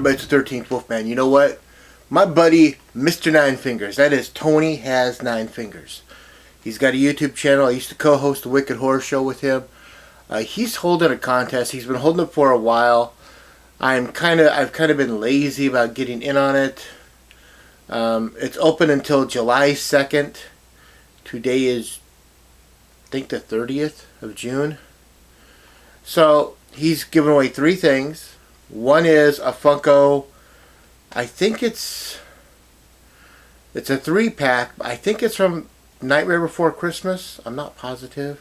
everybody? It's the 13th Wolfman. You know what? My buddy, Mr. 9fingers. That is Tonyhas9fingers. He's got a YouTube channel. I used to co-host the Wicked Horror Show with him. He's holding a contest. He's been holding it for a while. I've kind of been lazy about getting in on it. It's open until July 2nd. Today is, I think, the 30th of June. So he's giving away 3 things. One is a Funko. I think it's a 3-pack. I think it's from Nightmare Before Christmas. I'm not positive.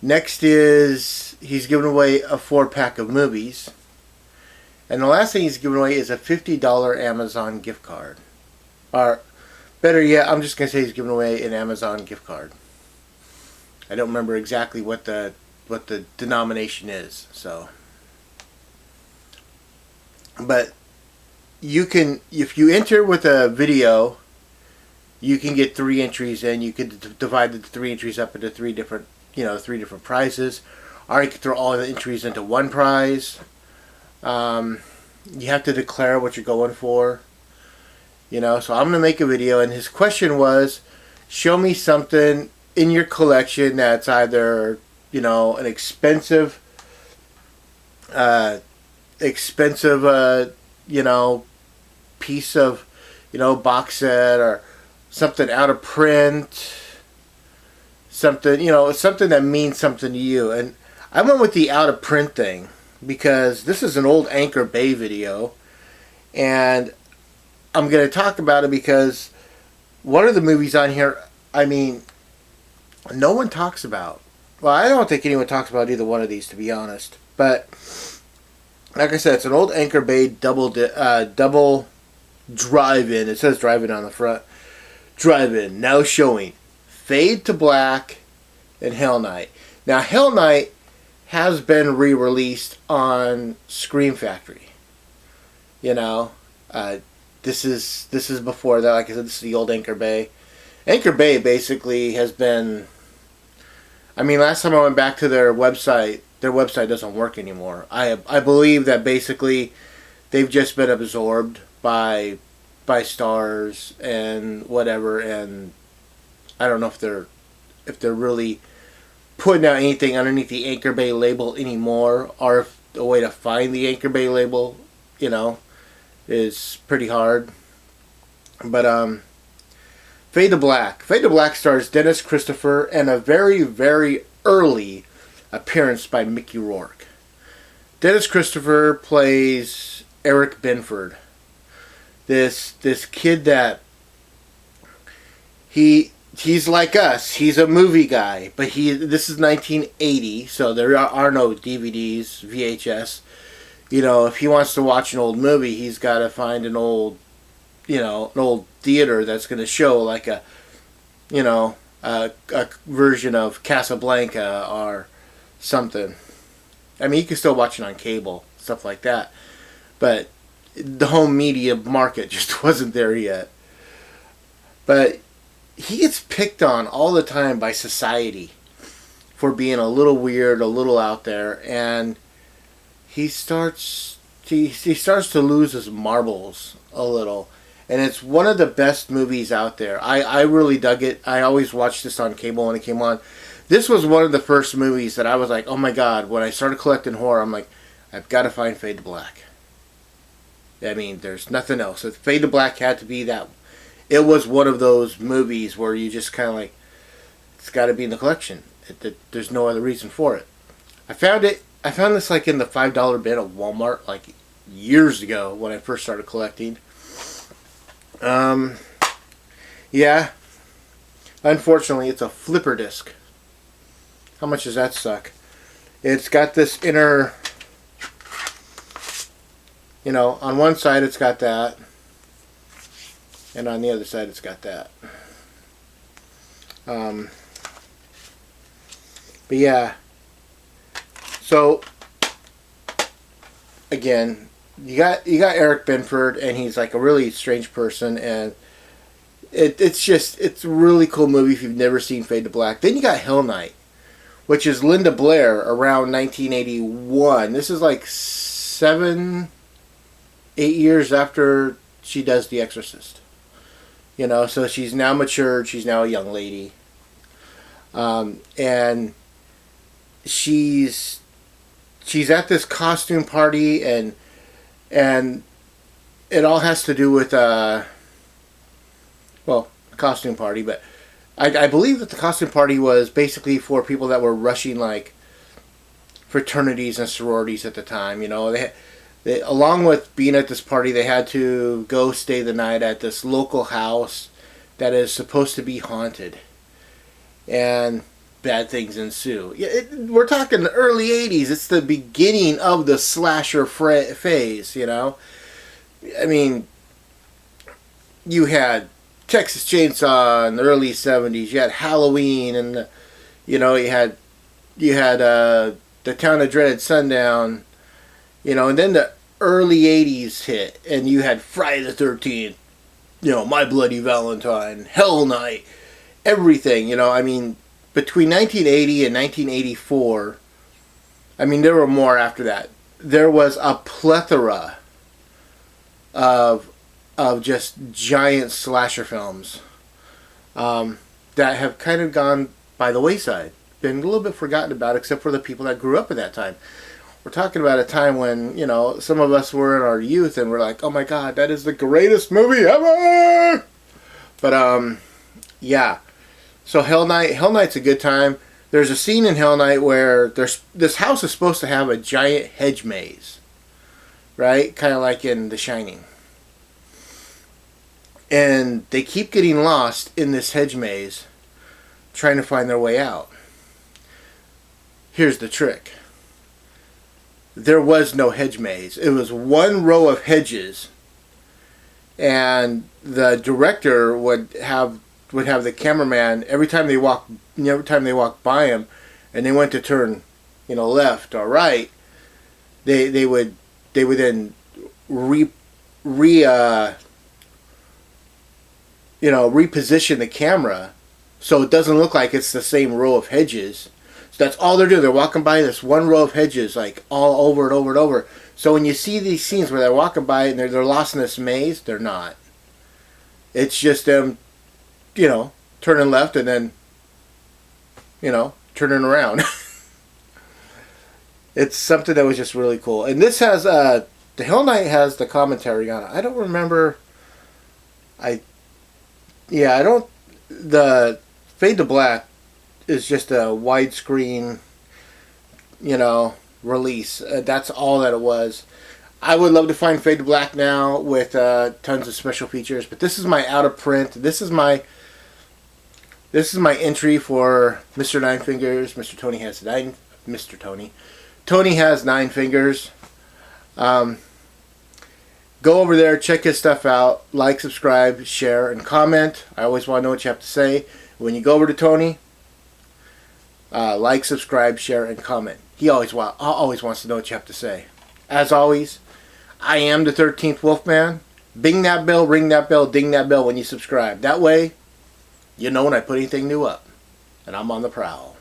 Next is he's giving away a 4-pack of movies. And the last thing he's giving away is a $50 Amazon gift card. Or better yet, I'm just going to say he's giving away an Amazon gift card. I don't remember exactly what the denomination is, so. But you can, if you enter with a video, you can get 3 entries in. You can divide the 3 entries up into 3 different, 3 different prizes. Or you can throw all the entries into one prize. You have to declare what you're going for. So I'm going to make a video, and his question was, show me something in your collection that's either, an expensive, piece of, box set, or something out of print, something, something that means something to you. And I went with the out of print thing because this is an old Anchor Bay video, and I'm going to talk about it because one of the movies on here, no one talks about. Well, I don't think anyone talks about either one of these, to be honest. But like I said, it's an old Anchor Bay double drive-in. It says drive-in on the front. Drive-in, now showing Fade to Black and Hell Night. Now, Hell Night has been re-released on Scream Factory. This is before that. Like I said, this is the old Anchor Bay. Anchor Bay basically has been. Last time I went back to their website doesn't work anymore. I believe that basically they've just been absorbed by Stars and whatever, and I don't know if they're really putting out anything underneath the Anchor Bay label anymore, or if the way to find the Anchor Bay label, is pretty hard. But Fade to Black. Fade to Black stars Dennis Christopher and a very, very early appearance by Mickey Rourke. Dennis Christopher plays Eric Benford. This kid that he's like us. He's a movie guy, but this is 1980, so there are no DVDs, VHS. If he wants to watch an old movie, he's got to find an old theater that's going to show like a version of Casablanca or something. You can still watch it on cable, stuff like that. But the home media market just wasn't there yet. But he gets picked on all the time by society for being a little weird, a little out there, and he starts to lose his marbles a little. And it's one of the best movies out there. I really dug it. I always watched this on cable when it came on. This was one of the first movies that I was like, oh my god, when I started collecting horror, I'm like, I've got to find Fade to Black. There's nothing else. So Fade to Black had to be that. It was one of those movies where you just kind of like, it's got to be in the collection. There's no other reason for it. I found this like in the $5 bin of Walmart like years ago when I first started collecting. Yeah. Unfortunately, it's a flipper disc. How much does that suck? It's got this inner, on one side it's got that, and on the other side it's got that. But yeah. So again, you got Eric Benford, and he's like a really strange person, and it's a really cool movie if you've never seen Fade to Black. Then you got Hell Night, which is Linda Blair around 1981. This is like 8 years after she does The Exorcist. You know, so she's now matured. She's now a young lady. And she's at this costume party, and it all has to do with costume party, but I believe that the costume party was basically for people that were rushing like fraternities and sororities at the time. You know, they along with being at this party, they had to go stay the night at this local house that is supposed to be haunted, and bad things ensue. We're talking the early 80s. It's the beginning of the slasher phase, you know. I mean, you had Texas Chainsaw in the early 70s. You had Halloween, and you had the Town of Dreaded Sundown, you know, and then the early 80s hit, and you had Friday the 13th, you know, My Bloody Valentine, Hell Night, everything, you know. I mean, between 1980 and 1984, I mean, there were more after that. There was a plethora of just giant slasher films that have kind of gone by the wayside, been a little bit forgotten about, except for the people that grew up at that time. We're talking about a time when, you know, some of us were in our youth and we're like, oh my god, that is the greatest movie ever! But, yeah. So Hell Night's a good time. There's a scene in Hell Night where this house is supposed to have a giant hedge maze, right? Kind of like in The Shining. And they keep getting lost in this hedge maze, trying to find their way out. Here's the trick. There was no hedge maze. It was one row of hedges, and the director would have the cameraman every time they walked by him, and they went to turn, you know, left or right. They would then reposition the camera so it doesn't look like it's the same row of hedges. So that's all they're doing. They're walking by this one row of hedges, like all over and over and over. So when you see these scenes where they're walking by and they're lost in this maze, they're not. It's just them, you know, turning left and then, you know, turning around. It's something that was just really cool. And this has, the Hell Night has the commentary on it. I don't remember, the Fade to Black is just a widescreen, you know, release. That's all that it was. I would love to find Fade to Black now with tons of special features, but this is my out of print. This is my entry for Mr. Nine Fingers. Tony has 9 fingers. Go over there, check his stuff out, like, subscribe, share, and comment. I always want to know what you have to say. When you go over to Tony, like, subscribe, share, and comment. He always wants to know what you have to say. As always, I am the 13th Wolfman. Bing that bell, ring that bell, ding that bell when you subscribe. That way, you know when I put anything new up. And I'm on the prowl.